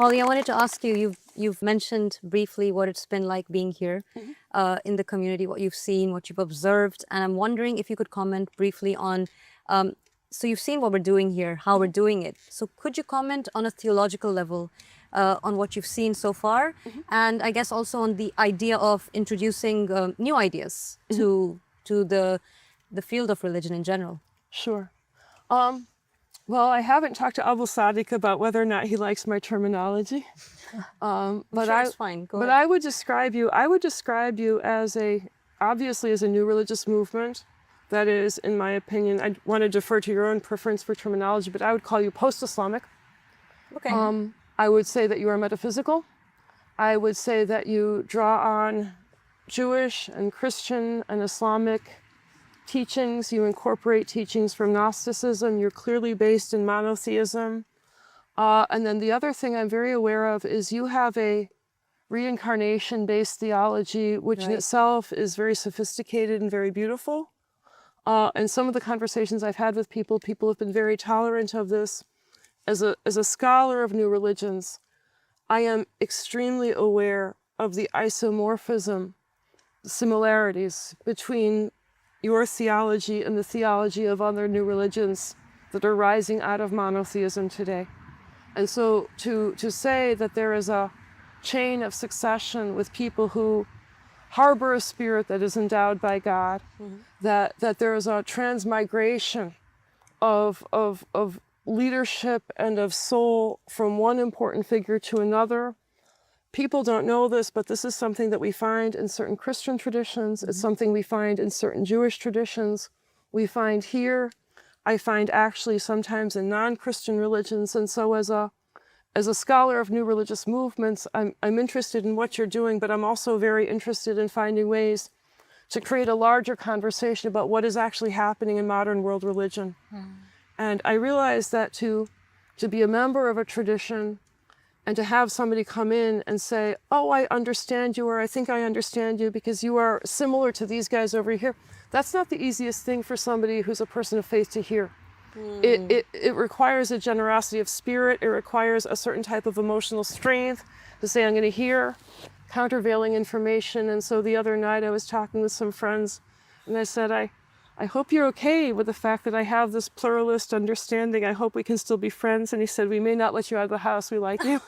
Holly, I wanted to ask you, you've mentioned briefly what it's been like being here in the community, what you've seen, what you've observed, and I'm wondering if you could comment briefly on, so you've seen what we're doing here, how we're doing it. So could you comment on a theological level on what you've seen so far, and I guess also on the idea of introducing new ideas to the field of religion in general? Sure. Well, I haven't talked to Abu Sadiq about whether or not he likes my terminology. But Sure, it's fine. Go but ahead. I would describe you as obviously as a new religious movement. That is, in my opinion, I want to defer to your own preference for terminology, but I would call you post-Islamic. Okay. I would say that you are metaphysical. I would say that you draw on Jewish and Christian and Islamic teachings. You incorporate teachings from Gnosticism. You're clearly based in monotheism. And then the other thing I'm very aware of is you have a reincarnation-based theology, which in itself is very sophisticated and very beautiful. And some of the conversations I've had with people have been very tolerant of this. As a scholar of new religions, I am extremely aware of the isomorphism, the similarities between your theology and the theology of other new religions that are rising out of monotheism today. And so to say that there is a chain of succession with people who harbor a spirit that is endowed by God, that there is a transmigration of leadership and of soul from one important figure to another. People don't know this, but this is something that we find in certain Christian traditions. It's something we find in certain Jewish traditions. We find here. I find actually sometimes in non-Christian religions. And so as a scholar of new religious movements, I'm interested in what you're doing, but I'm also very interested in finding ways to create a larger conversation about what is actually happening in modern world religion. And I realize that to be a member of a tradition and to have somebody come in and say, oh, I understand you, or I think I understand you because you are similar to these guys over here, that's not the easiest thing for somebody who's a person of faith to hear. It requires a generosity of spirit. It requires a certain type of emotional strength to say, I'm going to hear countervailing information. And so the other night I was talking with some friends and I said, I hope you're okay with the fact that I have this pluralist understanding. I hope we can still be friends. And he said, we may not let you out of the house. We like you.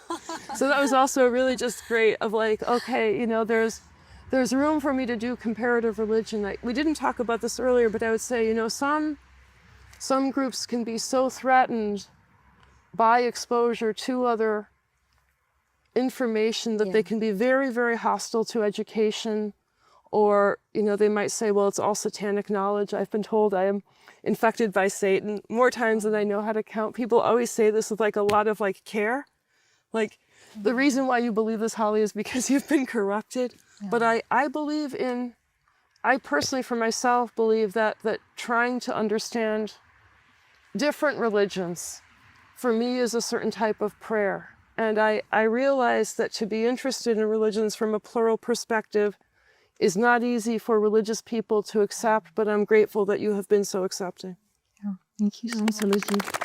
So that was also really just great of like, okay, you know, there's room for me to do comparative religion. We didn't talk about this earlier, but I would say, you know, some groups can be so threatened by exposure to other information that they can be very, very hostile to education. Or, you know, they might say, well, it's all satanic knowledge. I've been told I am infected by Satan more times than I know how to count. People always say this with like a lot of like care. Like the reason why you believe this, Holly, is because you've been corrupted. But I personally for myself believe that trying to understand different religions for me is a certain type of prayer. And I realize that to be interested in religions from a plural perspective is not easy for religious people to accept, but I'm grateful that you have been so accepting. Oh, thank you so much.